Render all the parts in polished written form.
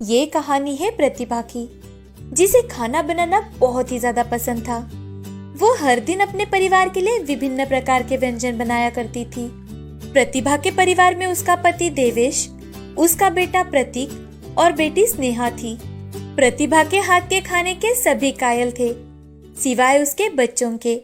ये कहानी है प्रतिभा की, जिसे खाना बनाना बहुत ही ज्यादा पसंद था। वो हर दिन अपने परिवार के लिए विभिन्न प्रकार के व्यंजन बनाया करती थी। प्रतिभा के परिवार में उसका पति देवेश, उसका बेटा प्रतीक और बेटी स्नेहा थी। प्रतिभा के हाथ के खाने के सभी कायल थे, सिवाय उसके बच्चों के,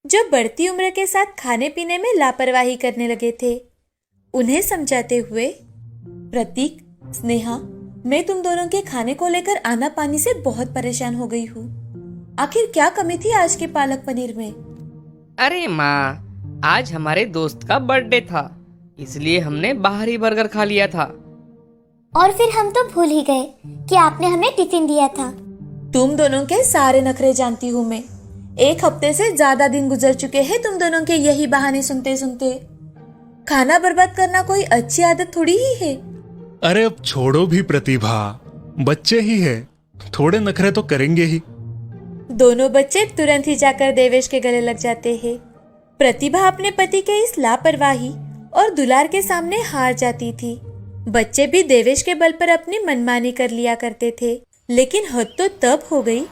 जो बढ़ती उम्र के साथ खाने पीने में लापरवाही करने लगे थे। उन्हें समझाते हुए, प्रतीक, स्नेहा, मैं तुम दोनों के खाने को लेकर आना पानी से बहुत परेशान हो गई हूँ। आखिर क्या कमी थी आज के पालक पनीर में? अरे माँ, आज हमारे दोस्त का बर्थडे था, इसलिए हमने बाहरी बर्गर खा लिया था। और फिर हम तो भूल ही गए कि आपने हमें टिफिन दिया था। तुम दोनों के सारे नखरे जानती हूँ मैं। 1 हफ्ते से ज्यादा दिन गुजर चुके हैं तुम दोनों के यही बहाने सुनते सुनते। खाना बर्बाद करना कोई अच्छी आदत थोड़ी ही है। अरे अब छोड़ो भी प्रतिभा, बच्चे ही है, थोड़े नखरे तो करेंगे ही। दोनों बच्चे तुरंत ही जाकर देवेश के गले लग जाते हैं। प्रतिभा अपने पति के इस लापरवाही और दुलार के सामने हार जाती थी। बच्चे भी देवेश के बल पर अपनी मनमानी कर लिया करते थे, लेकिन हद तो तब हो गई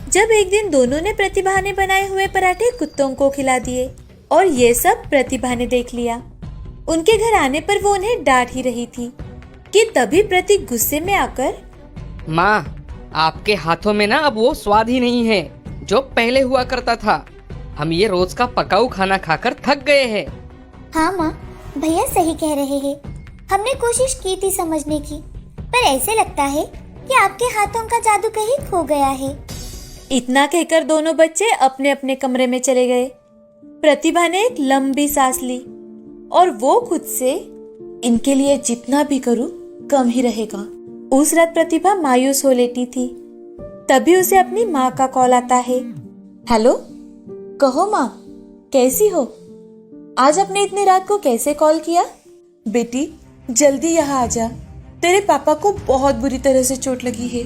जब एक दिन दोनों ने प्रतिभा ने बनाए हुए पराठे कुत्तों को खिला दिए, और ये सब प्रतिभा ने देख लिया। उनके घर आने पर वो उन्हें डांट ही रही थी कि तभी प्रतीक गुस्से में आकर, माँ, आपके हाथों में ना अब वो स्वाद ही नहीं है जो पहले हुआ करता था। हम ये रोज का पकाऊ खाना खाकर थक गए हैं। हाँ माँ, भैया सही कह रहे हैं। हमने कोशिश की थी समझने की, पर ऐसे लगता है कि आपके हाथों का जादू कहीं खो गया है। इतना कहकर दोनों बच्चे अपने अपने कमरे में चले गए। प्रतिभा ने एक लंबी सांस ली और वो खुद से, इनके लिए जितना भी करूं कम ही रहेगा। उस रात प्रतिभा मायूस हो लेटी थी। तभी उसे अपनी माँ का कॉल आता है। हेलो, कहो माँ, कैसी हो? आज अपने इतनी रात को कैसे कॉल किया? बेटी, जल्दी यहाँ आ जा, तेरे पापा को बहुत बुरी तरह से चोट लगी है।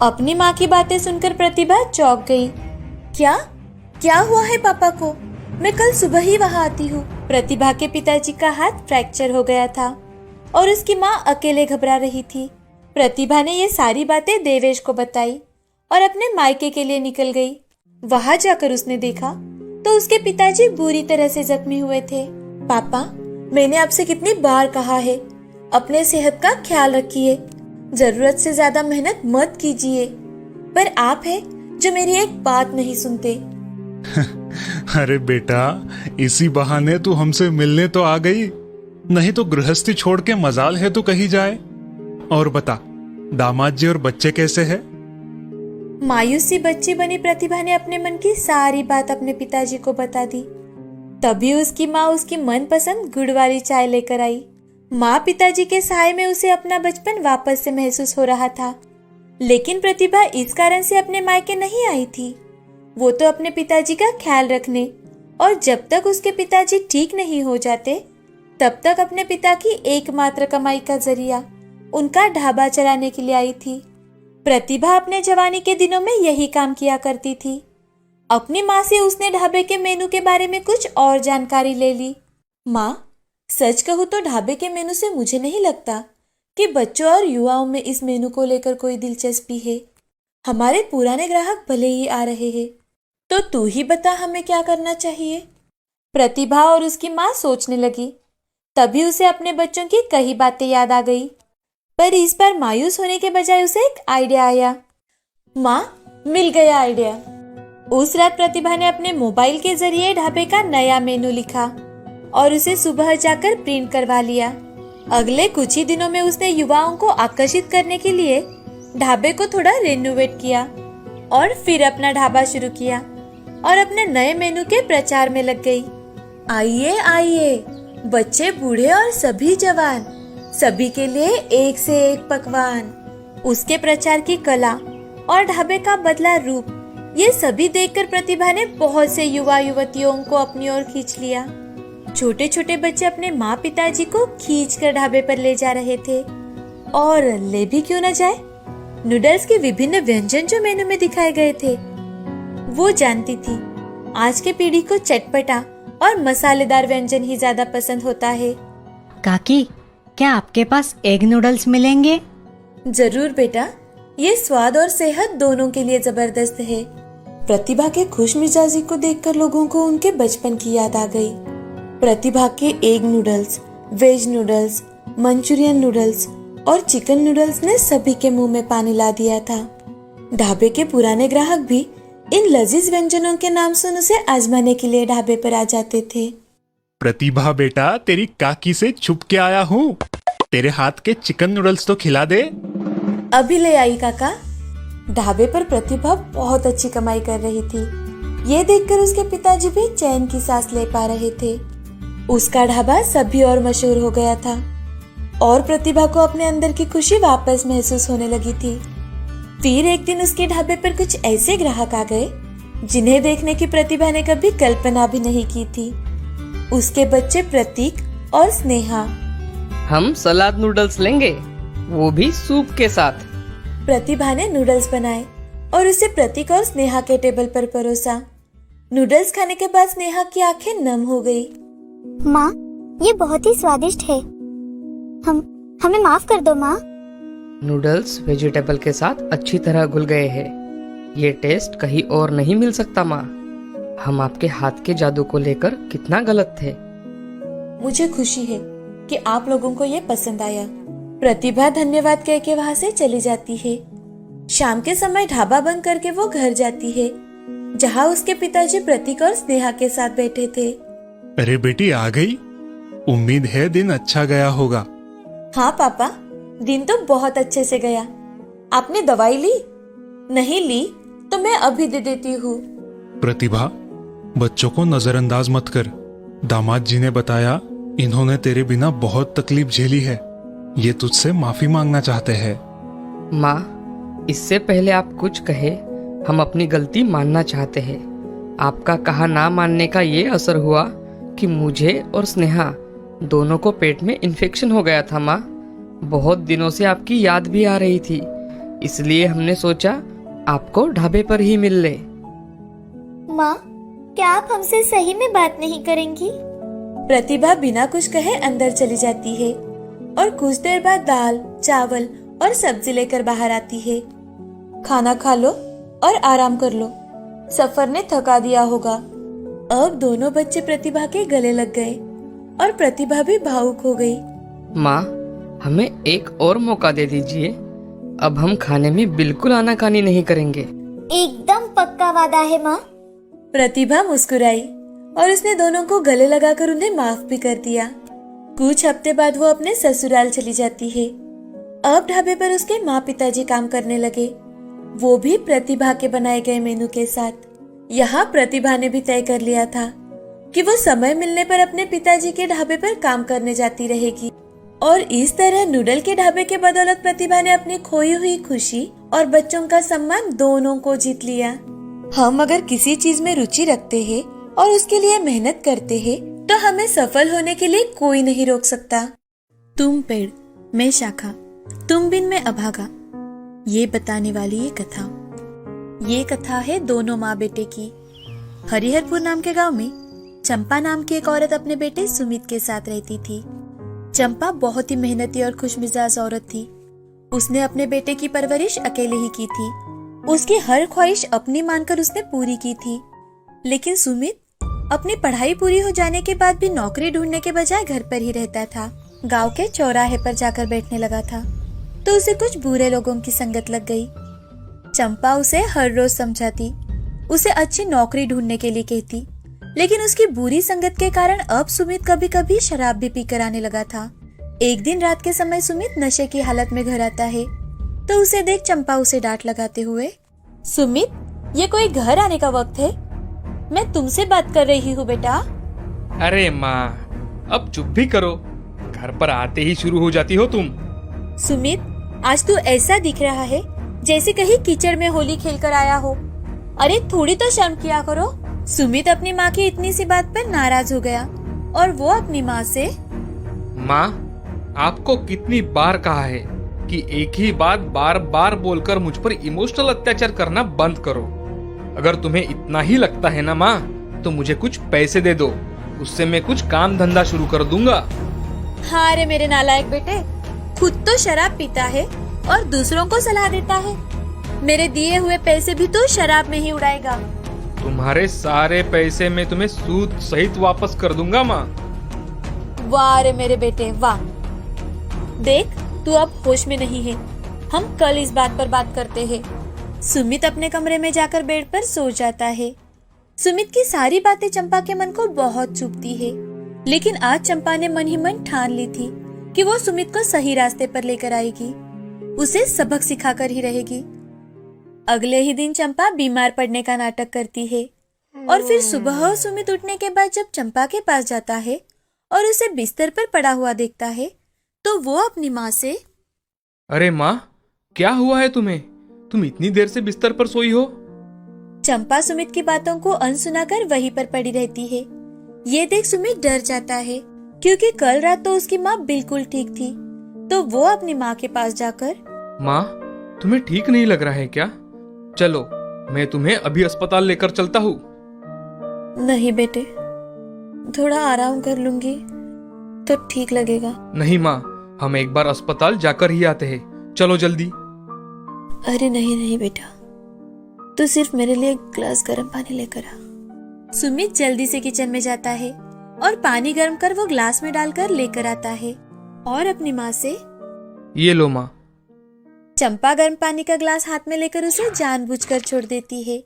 अपनी माँ की बातें सुनकर प्रतिभा चौंक गई। क्या क्या हुआ है पापा को? मैं कल सुबह ही वहाँ आती हूँ। प्रतिभा के पिताजी का हाथ फ्रैक्चर हो गया था और उसकी माँ अकेले घबरा रही थी। प्रतिभा ने ये सारी बातें देवेश को बताई और अपने मायके के लिए निकल गई। वहाँ जाकर उसने देखा तो उसके पिताजी बुरी तरह से जख्मी हुए थे। पापा, मैंने आपसे कितनी बार कहा है, अपने सेहत का ख्याल रखिए, जरूरत से ज्यादा मेहनत मत कीजिए, पर आप है जो मेरी एक बात नहीं सुनते। अरे बेटा, इसी बहाने तू हमसे मिलने तो आ गई, नहीं तो गृहस्थी छोड़ के मजाल है तो कहीं जाए। और बता, दामाद जी और बच्चे कैसे हैं? मायूसी बच्ची बनी प्रतिभा ने अपने मन की सारी बात अपने पिताजी को बता दी। तभी उसकी माँ उसकी मनपसंद गुड़ वाली चाय लेकर आई। माँ पिताजी के साय में उसे अपना बचपन वापस से महसूस हो रहा था, लेकिन प्रतिभा इस कारण से अपने मायके नहीं आई थी। वो तो अपने पिताजी का ख्याल रखने और जब तक उसके पिताजी ठीक नहीं हो जाते तब तक अपने पिता की एकमात्र कमाई का जरिया उनका ढाबा चलाने के लिए आई थी। प्रतिभा अपने जवानी के दिनों में यही काम किया करती थी। अपनी माँ से उसने ढाबे के मेनू के बारे में कुछ और जानकारी ले ली। माँ, सच कहूँ तो ढाबे के मेनू से मुझे नहीं लगता कि बच्चों और युवाओं में इस मेनू को लेकर कोई दिलचस्पी है। हमारे पुराने ग्राहक भले ही आ रहे हैं, तो तू ही बता हमें क्या करना चाहिए। प्रतिभा और उसकी माँ सोचने लगी। तभी उसे अपने बच्चों की कई बातें याद आ गई, पर इस बार मायूस होने के बजाय उसे एक आइडिया आया। माँ, मिल गया आइडिया। उस रात प्रतिभा ने अपने मोबाइल के जरिए ढाबे का नया मेनू लिखा और उसे सुबह जाकर प्रिंट करवा लिया। अगले कुछ ही दिनों में उसने युवाओं को आकर्षित करने के लिए ढाबे को थोड़ा रेनोवेट किया और फिर अपना ढाबा शुरू किया और अपने नए मेनू के प्रचार में लग गई। आइए आइए, बच्चे बूढ़े और सभी जवान, सभी के लिए एक से एक पकवान। उसके प्रचार की कला और ढाबे का बदला रूप, ये सभी देखकर प्रतिभा ने बहुत से युवा युवतियों को अपनी ओर खींच लिया। छोटे छोटे बच्चे अपने माँ पिताजी को खींचकर ढाबे पर ले जा रहे थे, और ले भी क्यों न जाए, नूडल्स के विभिन्न व्यंजन जो मेनू में दिखाए गए थे। वो जानती थी आज के पीढ़ी को चटपटा और मसालेदार व्यंजन ही ज्यादा पसंद होता है। काकी, क्या आपके पास एग नूडल्स मिलेंगे? जरूर बेटा, ये स्वाद और सेहत दोनों के लिए जबरदस्त है। प्रतिभा के खुश मिजाजी को देखकर लोगों को उनके बचपन की याद आ गई। प्रतिभा के egg noodles, veg noodles, Manchurian noodles और चिकन नूडल्स ने सभी के मुंह में पानी ला दिया था। ढाबे के पुराने ग्राहक भी इन लजीज व्यंजनों के नाम सुन उसे आजमाने के लिए ढाबे पर आ जाते थे। प्रतिभा बेटा, तेरी काकी से छुप के आया हूँ। तेरे हाथ के चिकन नूडल्स तो खिला दे। अभी ले आई काका। ढाबे पर प्रतिभा बहुत अच्छी कमाई कर रही थी। ये देखकर उसके पिताजी भी चैन की सांस ले पा रहे थे। उसका ढाबा सभी और मशहूर हो गया था और प्रतिभा को अपने अंदर की खुशी वापस महसूस होने लगी थी। फिर एक दिन उसके ढाबे पर कुछ ऐसे ग्राहक आ गए जिन्हें देखने की प्रतिभा ने कभी कल्पना भी नहीं की थी। उसके बच्चे प्रतीक और स्नेहा। हम सलाद नूडल्स लेंगे, वो भी सूप के साथ। प्रतिभा ने नूडल्स बनाए और उसे प्रतीक और स्नेहा के टेबल पर परोसा। नूडल्स खाने के बाद स्नेहा की आंखें नम हो गई। माँ, ये बहुत ही स्वादिष्ट है। हमें माफ कर दो माँ। नूडल्स वेजिटेबल के साथ अच्छी तरह घुल गए हैं। ये टेस्ट कहीं और नहीं मिल सकता माँ। हम आपके हाथ के जादू को लेकर कितना गलत थे। मुझे खुशी है कि आप लोगों को ये पसंद आया। प्रतिभा धन्यवाद कह के वहाँ से चली जाती है। शाम के समय ढाबा बंद करके वो घर जाती है, जहाँ उसके पिताजी प्रतीक और स्नेहा के साथ बैठे थे। अरे बेटी, आ गई। उम्मीद है दिन अच्छा गया होगा। हाँ पापा, दिन तो बहुत अच्छे से गया। आपने दवाई ली? नहीं ली तो मैं अभी दे देती हूँ। प्रतिभा, बच्चों को नजरअंदाज मत कर। दामाद जी ने बताया इन्होंने तेरे बिना बहुत तकलीफ झेली है। ये तुझसे माफी मांगना चाहते हैं। माँ, इससे पहले आप कुछ कहे, हम अपनी गलती मानना चाहते हैं। आपका कहा ना मानने का ये असर हुआ कि मुझे और स्नेहा दोनों को पेट में इन्फेक्शन हो गया था। माँ, बहुत दिनों से आपकी याद भी आ रही थी, इसलिए हमने सोचा आपको ढाबे पर ही मिल ले। माँ, क्या आप हमसे सही में बात नहीं करेंगी? प्रतिभा बिना कुछ कहे अंदर चली जाती है और कुछ देर बाद दाल, चावल और सब्जी लेकर बाहर आती है। खाना खा लो और आराम कर लो, सफर ने थका दिया होगा। अब दोनों बच्चे प्रतिभा के गले लग गए और प्रतिभा भी भावुक हो गई। माँ, हमें एक और मौका दे दीजिए। अब हम खाने में बिल्कुल आनाकानी नहीं करेंगे। एकदम पक्का वादा है माँ। प्रतिभा मुस्कुराई और उसने दोनों को गले लगाकर उन्हें माफ भी कर दिया। कुछ हफ्ते बाद वो अपने ससुराल चली जाती है। अब ढाबे पर उसके माँ पिताजी काम करने लगे, वो भी प्रतिभा के बनाए गए मेनू के साथ। यहाँ प्रतिभा ने भी तय कर लिया था कि वो समय मिलने पर अपने पिताजी के ढाबे पर काम करने जाती रहेगी और इस तरह नूडल के ढाबे के बदौलत प्रतिभा ने अपनी खोई हुई खुशी और बच्चों का सम्मान दोनों को जीत लिया। हम अगर किसी चीज में रुचि रखते हैं और उसके लिए मेहनत करते हैं तो हमें सफल होने के लिए कोई नहीं रोक सकता। तुम पेड़, मैं शाखा, तुम बिन मैं अभागा, ये बताने वाली ये कथा है दोनों माँ बेटे की। हरिहरपुर नाम के गांव में चंपा नाम की एक औरत अपने बेटे सुमित के साथ रहती थी। चंपा बहुत ही मेहनती और खुशमिजाज औरत थी। उसने अपने बेटे की परवरिश अकेले ही की थी। उसकी हर ख्वाहिश अपनी मानकर उसने पूरी की थी। लेकिन सुमित अपनी पढ़ाई पूरी हो जाने के बाद भी नौकरी ढूंढने के बजाय घर पर ही रहता था। गांव के चौराहे पर जाकर बैठने लगा था तो उसे कुछ बुरे लोगों की संगत लग गई। चंपा उसे हर रोज समझाती, उसे अच्छी नौकरी ढूंढने के लिए कहती, लेकिन उसकी बुरी संगत के कारण अब सुमित कभी कभी शराब भी पीकर आने लगा था। एक दिन रात के समय सुमित नशे की हालत में घर आता है तो उसे देख चंपा उसे डांट लगाते हुए, सुमित, ये कोई घर आने का वक्त है? मैं तुमसे बात कर रही हूँ बेटा। अरे माँ, अब चुप भी करो, घर पर आते ही शुरू हो जाती हो तुम। सुमित, आज तू ऐसा दिख रहा है जैसे कहीं कीचड़ में होली खेल कर आया हो। अरे थोड़ी तो शर्म किया करो। सुमित अपनी माँ की इतनी सी बात पर नाराज हो गया और वो अपनी माँ से, माँ, आपको कितनी बार कहा है कि एक ही बात बार बार बोलकर मुझ पर इमोशनल अत्याचार करना बंद करो। अगर तुम्हें इतना ही लगता है ना माँ, तो मुझे कुछ पैसे दे दो, उससे मैं कुछ काम धंधा शुरू कर दूंगा। हाँ रे मेरे नालायक बेटे, खुद तो शराब पीता है और दूसरों को सलाह देता है। मेरे दिए हुए पैसे भी तो शराब में ही उड़ाएगा। तुम्हारे सारे पैसे मैं तुम्हें सूद सहित वापस कर दूंगा माँ। वाह रे मेरे बेटे वाह। देख तू अब होश में नहीं है, हम कल इस बात पर बात करते हैं। सुमित अपने कमरे में जाकर बेड पर सो जाता है। सुमित की सारी बातें चंपा के मन को बहुत चुभती है, लेकिन आज चंपा ने मन ही मन ठान ली थी कि वो सुमित को सही रास्ते पर लेकर आएगी, उसे सबक सिखाकर ही रहेगी। अगले ही दिन चंपा बीमार पड़ने का नाटक करती है और फिर सुबह सुमित उठने के बाद जब चंपा के पास जाता है और उसे बिस्तर पर पड़ा हुआ देखता है तो वो अपनी माँ से, अरे माँ, क्या हुआ है तुम्हें? तुम इतनी देर से बिस्तर पर सोई हो? चंपा सुमित की बातों को अनसुना कर वहीं पर पड़ी रहती है। ये देख सुमित डर जाता है क्योंकि कल रात तो उसकी माँ बिल्कुल ठीक थी। तो वो अपनी माँ के पास जाकर, माँ, तुम्हें ठीक नहीं लग रहा है क्या? चलो मैं तुम्हें अभी अस्पताल लेकर चलता हूँ। नहीं बेटे, थोड़ा आराम कर लूंगी तो ठीक लगेगा। नहीं माँ, हम एक बार अस्पताल जाकर ही आते हैं, चलो जल्दी। अरे नहीं नहीं बेटा, तू सिर्फ मेरे लिए एक ग्लास गर्म पानी लेकर आ। सुमित जल्दी से किचन में जाता है और पानी गर्म कर वो ग्लास में डालकर लेकर आता है और अपनी माँ से, ये लो माँ। चंपा गर्म पानी का ग्लास हाथ में लेकर उसे जानबूझकर छोड़ देती है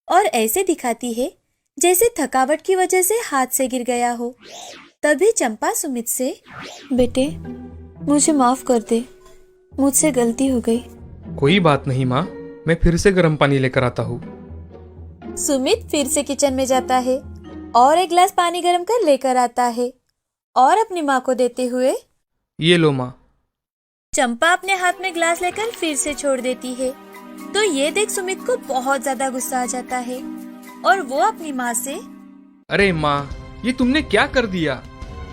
और ऐसे दिखाती है जैसे थकावट की वजह से हाथ से गिर गया हो। तभी चंपा सुमित से, बेटे मुझे माफ कर दे, मुझसे गलती हो गई। कोई बात नहीं माँ, मैं फिर से गर्म पानी लेकर आता हूँ। सुमित फिर से किचन में जाता है और एक गिलास पानी गर्म कर लेकर आता है और अपनी माँ को देते हुए, ये लो माँ। चंपा अपने हाथ में ग्लास लेकर फिर से छोड़ देती है। तो ये देख सुमित को बहुत ज्यादा गुस्सा आ जाता है और वो अपनी माँ से, अरे माँ, ये तुमने क्या कर दिया?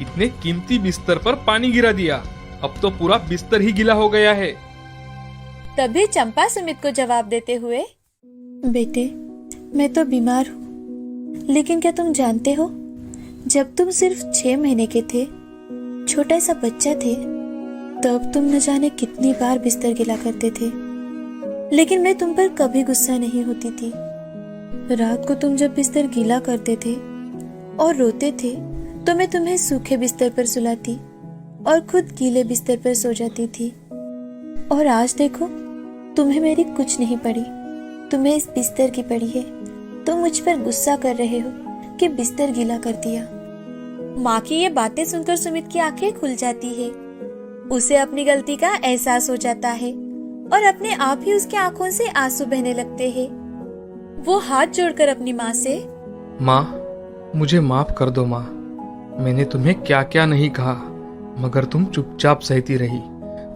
इतने कीमती बिस्तर पर पानी गिरा दिया, अब तो पूरा बिस्तर ही गीला हो गया है। तभी चंपा सुमित को जवाब देते हुए, बेटे मैं तो बीमार हूँ, लेकिन क्या तुम जानते हो जब तुम सिर्फ 6 महीने के थे, छोटा सा बच्चा थे, तब तुम न जाने कितनी बार बिस्तर गिला करते थे, लेकिन मैं तुम पर कभी गुस्सा नहीं होती थी। रात को तुम जब बिस्तर गीला करते थे और रोते थे तो मैं तुम्हें सूखे बिस्तर पर सुलाती और खुद गीले बिस्तर पर सो जाती थी। और आज देखो तुम्हें मेरी कुछ नहीं पड़ी, तुम्हें इस बिस्तर की पड़ी है। तुम मुझ पर गुस्सा कर रहे हो कि बिस्तर गीला कर दिया। माँ की ये बातें सुनकर सुमित की आंखें खुल जाती है। उसे अपनी गलती का एहसास हो जाता है और अपने आप ही उसकी आंखों से आंसू बहने लगते हैं। वो हाथ जोड़कर अपनी माँ से, माँ, मुझे माफ कर दो माँ। मैंने तुम्हें क्या क्या नहीं कहा, मगर तुम चुपचाप सहती रही।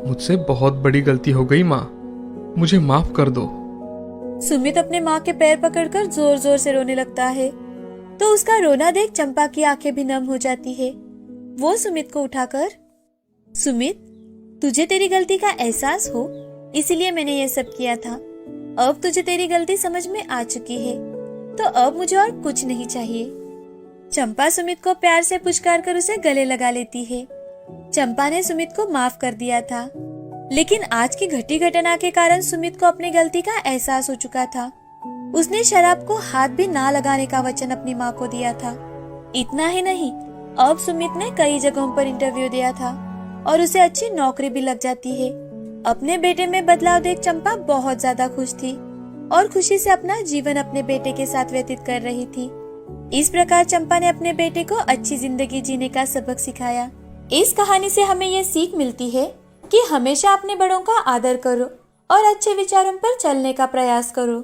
मुझसे बहुत बड़ी गलती हो गई माँ, मुझे माफ कर दो। सुमित अपने माँ के पैर पकड़कर जोर जोर से रोने लगता है। तो उसका रोना देख चंपा की आंखें भी नम हो जाती है। वो सुमित को उठाकर, सुमित तुझे तेरी गलती का एहसास हो, इसीलिए मैंने ये सब किया था। अब तुझे तेरी गलती समझ में आ चुकी है, तो अब मुझे और कुछ नहीं चाहिए। चंपा सुमित को प्यार से पुचकार कर उसे गले लगा लेती है। चंपा ने सुमित को माफ कर दिया था, लेकिन आज की घटी घटना के कारण सुमित को अपनी गलती का एहसास हो चुका था। उसने शराब को हाथ भी ना लगाने का वचन अपनी माँ को दिया था। इतना ही नहीं, अब सुमित ने कई जगहों पर इंटरव्यू दिया था और उसे अच्छी नौकरी भी लग जाती है। अपने बेटे में बदलाव देख चंपा बहुत ज्यादा खुश थी और खुशी से अपना जीवन अपने बेटे के साथ व्यतीत कर रही थी। इस प्रकार चंपा ने अपने बेटे को अच्छी जिंदगी जीने का सबक सिखाया। इस कहानी से हमें ये सीख मिलती है कि हमेशा अपने बड़ों का आदर करो और अच्छे विचारों पर चलने का प्रयास करो।